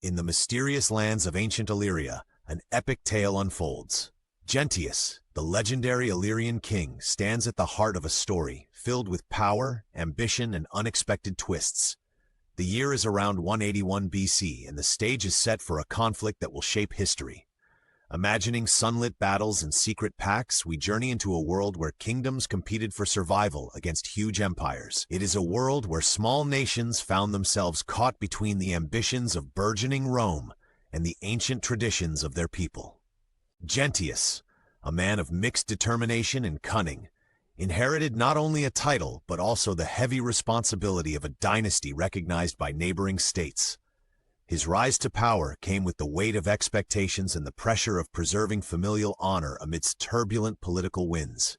In the mysterious lands of ancient Illyria, an epic tale unfolds. Gentius, the legendary Illyrian king, stands at the heart of a story filled with power, ambition, and unexpected twists. The year is around 181 BC, and the stage is set for a conflict that will shape history. Imagining sunlit battles and secret pacts, we journey into a world where kingdoms competed for survival against huge empires. It is a world where small nations found themselves caught between the ambitions of burgeoning Rome and the ancient traditions of their people. Gentius, a man of mixed determination and cunning, inherited not only a title but also the heavy responsibility of a dynasty recognized by neighboring states. His rise to power came with the weight of expectations and the pressure of preserving familial honor amidst turbulent political winds.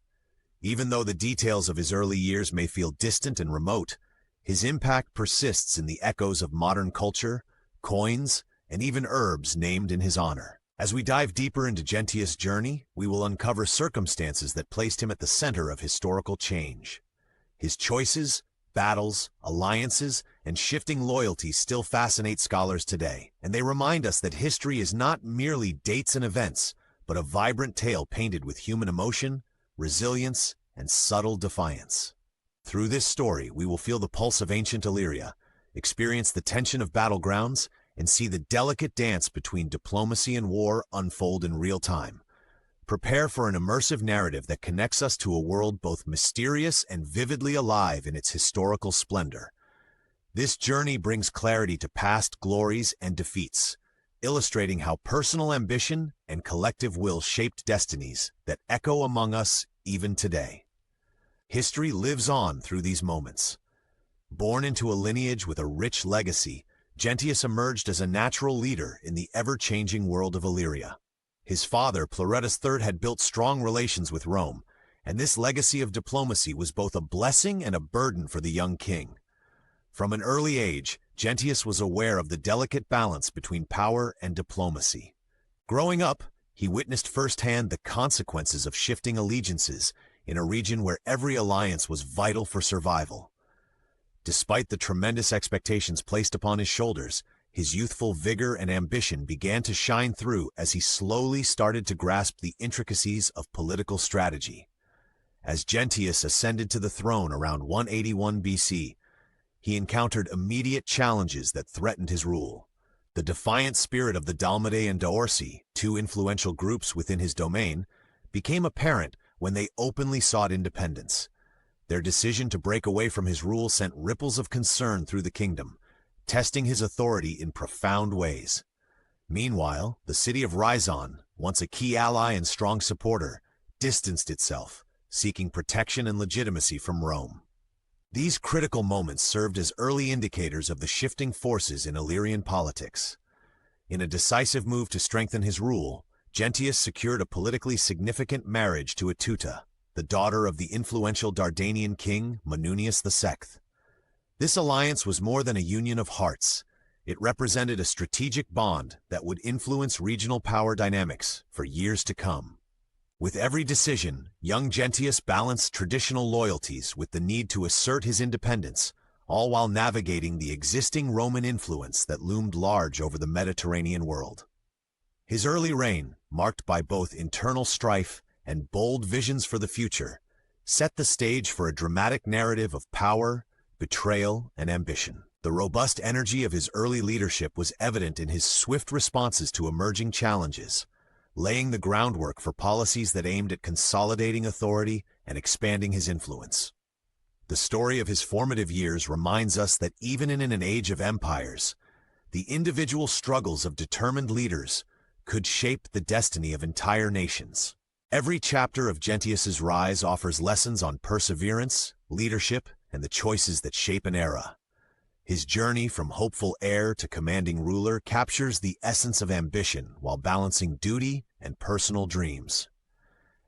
Even though the details of his early years may feel distant and remote, his impact persists in the echoes of modern culture, coins, and even herbs named in his honor. As we dive deeper into Gentius' journey, we will uncover circumstances that placed him at the center of historical change. His choices, battles, alliances, and shifting loyalties still fascinate scholars today, and they remind us that history is not merely dates and events, but a vibrant tale painted with human emotion, resilience, and subtle defiance. Through this story, we will feel the pulse of ancient Illyria, experience the tension of battlegrounds, and see the delicate dance between diplomacy and war unfold in real time. Prepare for an immersive narrative that connects us to a world both mysterious and vividly alive in its historical splendor. This journey brings clarity to past glories and defeats, illustrating how personal ambition and collective will shaped destinies that echo among us even today. History lives on through these moments. Born into a lineage with a rich legacy, Gentius emerged as a natural leader in the ever-changing world of Illyria. His father, Plauretus III, had built strong relations with Rome, and this legacy of diplomacy was both a blessing and a burden for the young king. From an early age, Gentius was aware of the delicate balance between power and diplomacy. Growing up, he witnessed firsthand the consequences of shifting allegiances in a region where every alliance was vital for survival. Despite the tremendous expectations placed upon his shoulders, his youthful vigor and ambition began to shine through as he slowly started to grasp the intricacies of political strategy. As Gentius ascended to the throne around 181 BC, he encountered immediate challenges that threatened his rule. The defiant spirit of the Dalmadae and Daorsi, two influential groups within his domain, became apparent when they openly sought independence. Their decision to break away from his rule sent ripples of concern through the kingdom, testing his authority in profound ways. Meanwhile, the city of Rhizon, once a key ally and strong supporter, distanced itself, seeking protection and legitimacy from Rome. These critical moments served as early indicators of the shifting forces in Illyrian politics. In a decisive move to strengthen his rule, Gentius secured a politically significant marriage to Etuta, the daughter of the influential Dardanian king Manunius II. This alliance was more than a union of hearts. It represented a strategic bond that would influence regional power dynamics for years to come. With every decision, young Gentius balanced traditional loyalties with the need to assert his independence, all while navigating the existing Roman influence that loomed large over the Mediterranean world. His early reign, marked by both internal strife and bold visions for the future, set the stage for a dramatic narrative of power, betrayal, and ambition. The robust energy of his early leadership was evident in his swift responses to emerging challenges, laying the groundwork for policies that aimed at consolidating authority and expanding his influence. The story of his formative years reminds us that even in an age of empires, the individual struggles of determined leaders could shape the destiny of entire nations. Every chapter of Gentius's rise offers lessons on perseverance, leadership, and the choices that shape an era. His journey from hopeful heir to commanding ruler captures the essence of ambition while balancing duty and personal dreams.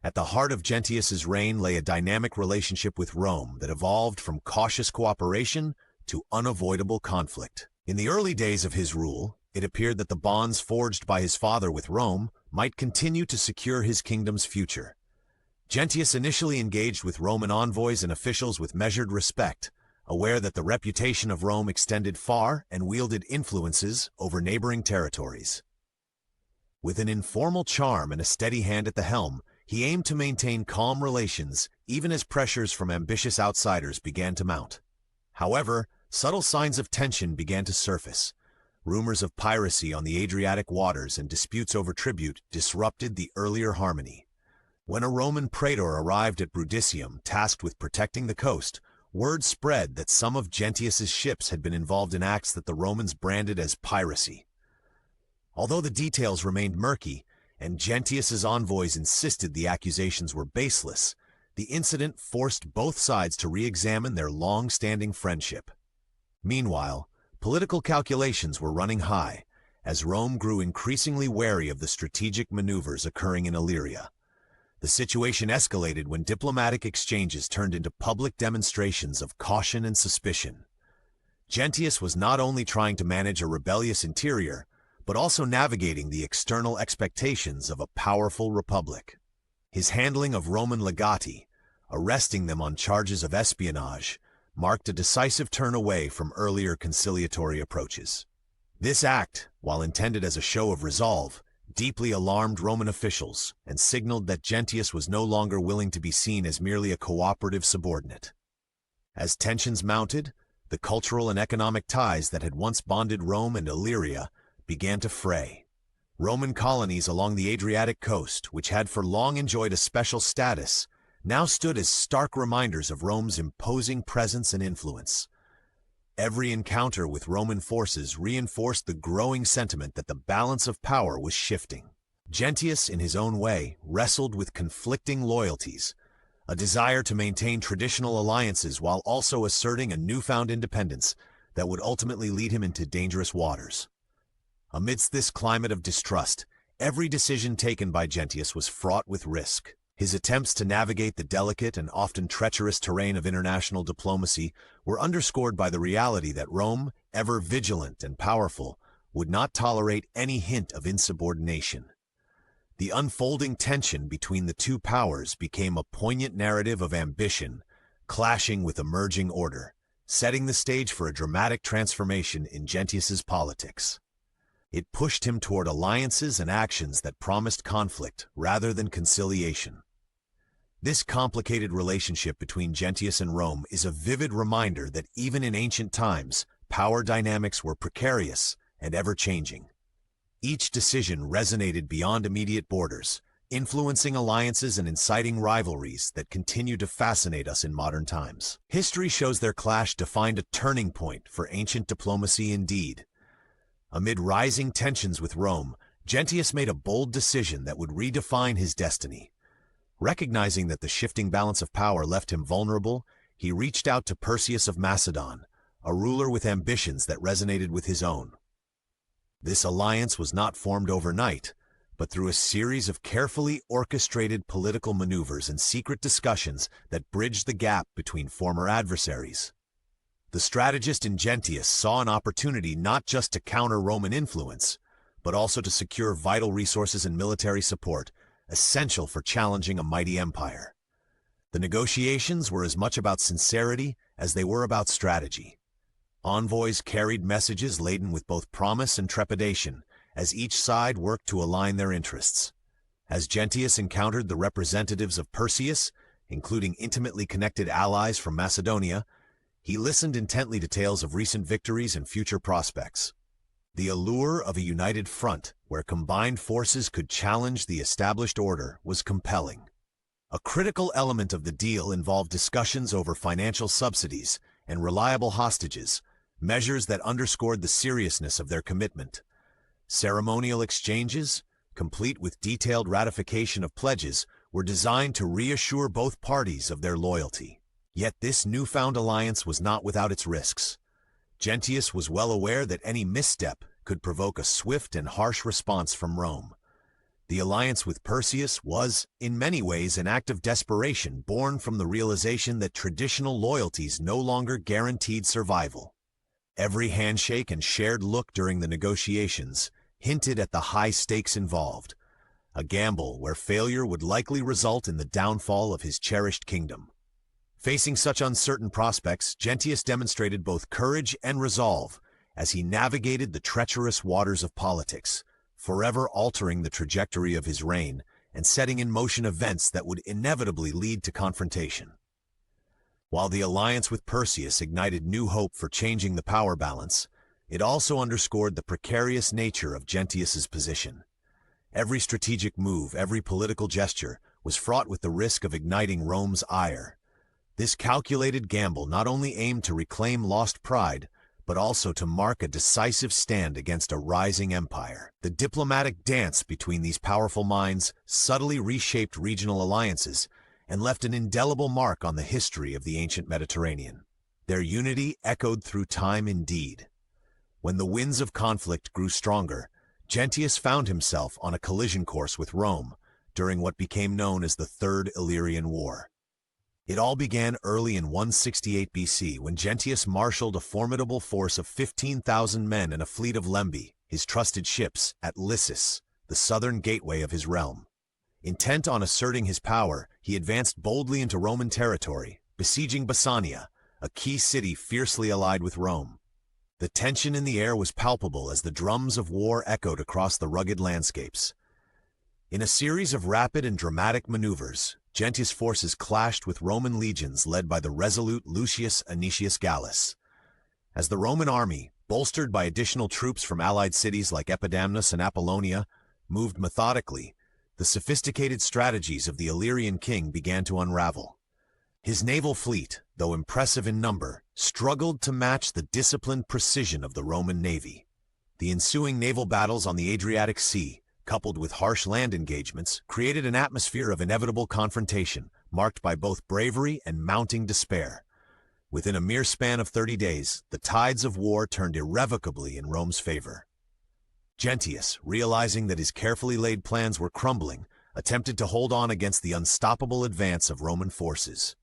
At the heart of Gentius's reign lay a dynamic relationship with Rome that evolved from cautious cooperation to unavoidable conflict. In the early days of his rule, it appeared that the bonds forged by his father with Rome might continue to secure his kingdom's future. Gentius initially engaged with Roman envoys and officials with measured respect, aware that the reputation of Rome extended far and wielded influences over neighboring territories. With an informal charm and a steady hand at the helm, he aimed to maintain calm relations even as pressures from ambitious outsiders began to mount. However, subtle signs of tension began to surface. Rumors of piracy on the Adriatic waters and disputes over tribute disrupted the earlier harmony. When a Roman praetor arrived at Brundisium tasked with protecting the coast, word spread that some of Gentius's ships had been involved in acts that the Romans branded as piracy. Although the details remained murky, and Gentius's envoys insisted the accusations were baseless, the incident forced both sides to re-examine their long-standing friendship. Meanwhile, political calculations were running high, as Rome grew increasingly wary of the strategic maneuvers occurring in Illyria. The situation escalated when diplomatic exchanges turned into public demonstrations of caution and suspicion. Gentius was not only trying to manage a rebellious interior, but also navigating the external expectations of a powerful republic. His handling of Roman legati, arresting them on charges of espionage, marked a decisive turn away from earlier conciliatory approaches. This act, while intended as a show of resolve, deeply alarmed Roman officials and signaled that Gentius was no longer willing to be seen as merely a cooperative subordinate. As tensions mounted, the cultural and economic ties that had once bonded Rome and Illyria began to fray. Roman colonies along the Adriatic coast, which had for long enjoyed a special status, now stood as stark reminders of Rome's imposing presence and influence. Every encounter with Roman forces reinforced the growing sentiment that the balance of power was shifting. Gentius, in his own way, wrestled with conflicting loyalties, a desire to maintain traditional alliances while also asserting a newfound independence that would ultimately lead him into dangerous waters. Amidst this climate of distrust, every decision taken by Gentius was fraught with risk. His attempts to navigate the delicate and often treacherous terrain of international diplomacy were underscored by the reality that Rome, ever vigilant and powerful, would not tolerate any hint of insubordination. The unfolding tension between the two powers became a poignant narrative of ambition, clashing with emerging order, setting the stage for a dramatic transformation in Gentius's politics. It pushed him toward alliances and actions that promised conflict rather than conciliation. This complicated relationship between Gentius and Rome is a vivid reminder that even in ancient times, power dynamics were precarious and ever-changing. Each decision resonated beyond immediate borders, influencing alliances and inciting rivalries that continue to fascinate us in modern times. History shows their clash defined a turning point for ancient diplomacy indeed. Amid rising tensions with Rome, Gentius made a bold decision that would redefine his destiny. Recognizing that the shifting balance of power left him vulnerable, he reached out to Perseus of Macedon, a ruler with ambitions that resonated with his own. This alliance was not formed overnight, but through a series of carefully orchestrated political maneuvers and secret discussions that bridged the gap between former adversaries. The strategist in Gentius saw an opportunity not just to counter Roman influence, but also to secure vital resources and military support, essential for challenging a mighty empire. The negotiations were as much about sincerity as they were about strategy. Envoys carried messages laden with both promise and trepidation, as each side worked to align their interests. As Gentius encountered the representatives of Perseus, including intimately connected allies from Macedonia, he listened intently to tales of recent victories and future prospects. The allure of a united front, where combined forces could challenge the established order, was compelling. A critical element of the deal involved discussions over financial subsidies and reliable hostages, measures that underscored the seriousness of their commitment. Ceremonial exchanges, complete with detailed ratification of pledges, were designed to reassure both parties of their loyalty. Yet this newfound alliance was not without its risks. Gentius was well aware that any misstep could provoke a swift and harsh response from Rome. The alliance with Perseus was, in many ways, an act of desperation born from the realization that traditional loyalties no longer guaranteed survival. Every handshake and shared look during the negotiations hinted at the high stakes involved, a gamble where failure would likely result in the downfall of his cherished kingdom. Facing such uncertain prospects, Gentius demonstrated both courage and resolve as he navigated the treacherous waters of politics, forever altering the trajectory of his reign and setting in motion events that would inevitably lead to confrontation. While the alliance with Perseus ignited new hope for changing the power balance, it also underscored the precarious nature of Gentius's position. Every strategic move, every political gesture, was fraught with the risk of igniting Rome's ire. This calculated gamble not only aimed to reclaim lost pride, but also to mark a decisive stand against a rising empire. The diplomatic dance between these powerful minds subtly reshaped regional alliances and left an indelible mark on the history of the ancient Mediterranean. Their unity echoed through time indeed. When the winds of conflict grew stronger, Gentius found himself on a collision course with Rome during what became known as the Third Illyrian War. It all began early in 168 BC when Gentius marshaled a formidable force of 15,000 men and a fleet of lembi, his trusted ships, at Lissus, the southern gateway of his realm. Intent on asserting his power, he advanced boldly into Roman territory, besieging Basania, a key city fiercely allied with Rome. The tension in the air was palpable as the drums of war echoed across the rugged landscapes. In a series of rapid and dramatic maneuvers, Gentius' forces clashed with Roman legions led by the resolute Lucius Anicius Gallus. As the Roman army, bolstered by additional troops from allied cities like Epidamnus and Apollonia, moved methodically, the sophisticated strategies of the Illyrian king began to unravel. His naval fleet, though impressive in number, struggled to match the disciplined precision of the Roman navy. The ensuing naval battles on the Adriatic Sea, coupled with harsh land engagements, created an atmosphere of inevitable confrontation, marked by both bravery and mounting despair. Within a mere span of 30 days, the tides of war turned irrevocably in Rome's favor. Gentius, realizing that his carefully laid plans were crumbling, attempted to hold on against the unstoppable advance of Roman forces.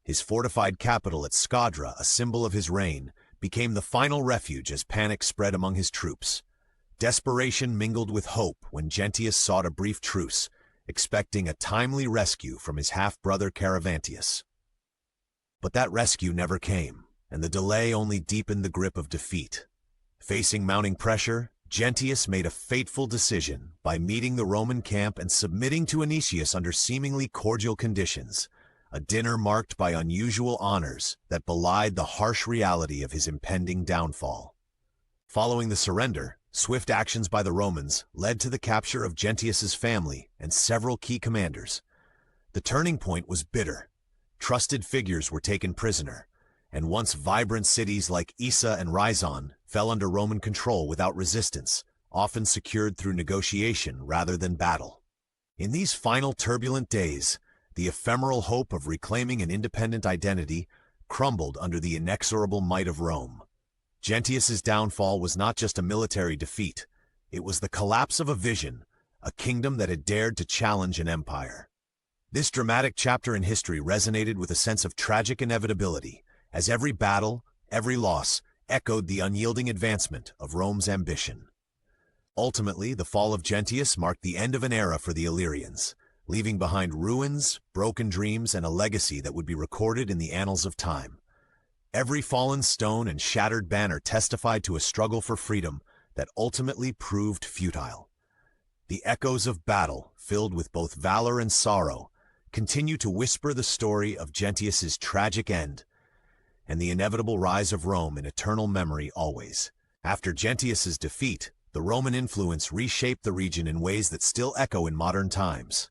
His fortified capital at Scadra, a symbol of his reign, became the final refuge as panic spread among his troops. Desperation mingled with hope when Gentius sought a brief truce, expecting a timely rescue from his half-brother Caravantius. But that rescue never came, and the delay only deepened the grip of defeat. Facing mounting pressure, Gentius made a fateful decision by meeting the Roman camp and submitting to Anicius under seemingly cordial conditions, a dinner marked by unusual honors that belied the harsh reality of his impending downfall. Following the surrender, swift actions by the Romans led to the capture of Gentius's family and several key commanders. The turning point was bitter. Trusted figures were taken prisoner, and once vibrant cities like Issa and Rhizon fell under Roman control without resistance, often secured through negotiation rather than battle. In these final turbulent days, the ephemeral hope of reclaiming an independent identity crumbled under the inexorable might of Rome. Gentius's downfall was not just a military defeat, it was the collapse of a vision, a kingdom that had dared to challenge an empire. This dramatic chapter in history resonated with a sense of tragic inevitability, as every battle, every loss, echoed the unyielding advancement of Rome's ambition. Ultimately, the fall of Gentius marked the end of an era for the Illyrians, leaving behind ruins, broken dreams, and a legacy that would be recorded in the annals of time. Every fallen stone and shattered banner testified to a struggle for freedom that ultimately proved futile. The echoes of battle, filled with both valor and sorrow, continue to whisper the story of Gentius's tragic end and the inevitable rise of Rome in eternal memory always. After Gentius's defeat, the Roman influence reshaped the region in ways that still echo in modern times.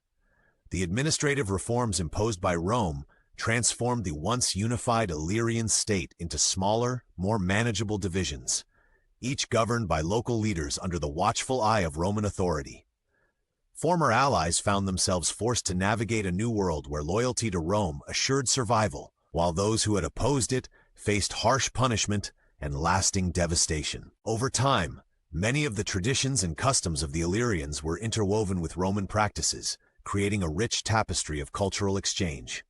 The administrative reforms imposed by Rome transformed the once unified Illyrian state into smaller, more manageable divisions, each governed by local leaders under the watchful eye of Roman authority. Former allies found themselves forced to navigate a new world where loyalty to Rome assured survival, while those who had opposed it faced harsh punishment and lasting devastation. Over time, many of the traditions and customs of the Illyrians were interwoven with Roman practices, creating a rich tapestry of cultural exchange.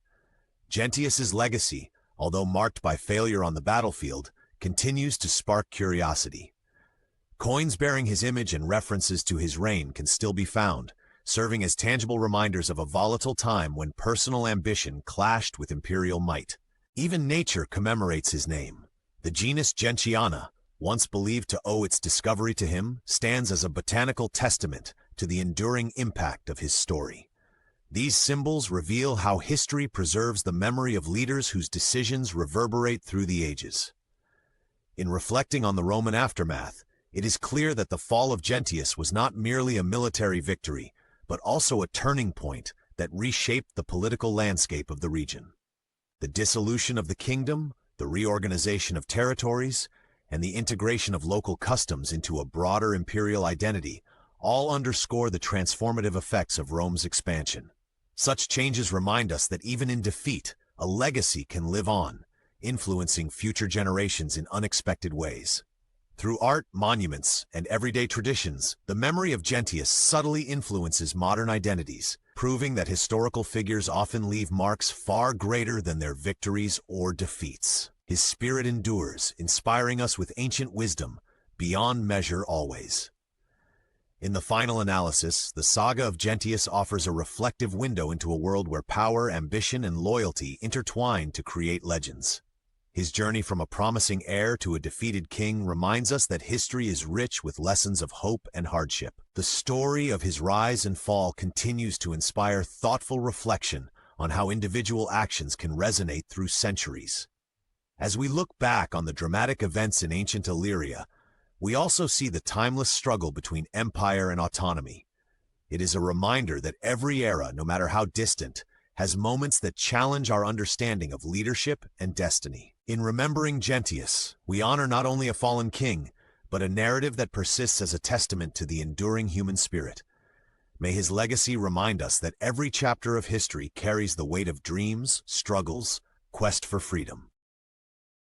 Gentius's legacy, although marked by failure on the battlefield, continues to spark curiosity. Coins bearing his image and references to his reign can still be found, serving as tangible reminders of a volatile time when personal ambition clashed with imperial might. Even nature commemorates his name. The genus Gentiana, once believed to owe its discovery to him, stands as a botanical testament to the enduring impact of his story. These symbols reveal how history preserves the memory of leaders whose decisions reverberate through the ages. In reflecting on the Roman aftermath, it is clear that the fall of Gentius was not merely a military victory, but also a turning point that reshaped the political landscape of the region. The dissolution of the kingdom, the reorganization of territories, and the integration of local customs into a broader imperial identity all underscore the transformative effects of Rome's expansion. Such changes remind us that even in defeat, a legacy can live on, influencing future generations in unexpected ways. Through art, monuments, and everyday traditions, the memory of Gentius subtly influences modern identities, proving that historical figures often leave marks far greater than their victories or defeats. His spirit endures, inspiring us with ancient wisdom, beyond measure always. In the final analysis, the saga of Gentius offers a reflective window into a world where power, ambition, and loyalty intertwine to create legends. His journey from a promising heir to a defeated king reminds us that history is rich with lessons of hope and hardship. The story of his rise and fall continues to inspire thoughtful reflection on how individual actions can resonate through centuries. As we look back on the dramatic events in ancient Illyria, we also see the timeless struggle between empire and autonomy. It is a reminder that every era, no matter how distant, has moments that challenge our understanding of leadership and destiny. In remembering Gentius, we honor not only a fallen king, but a narrative that persists as a testament to the enduring human spirit. May his legacy remind us that every chapter of history carries the weight of dreams, struggles, quest for freedom.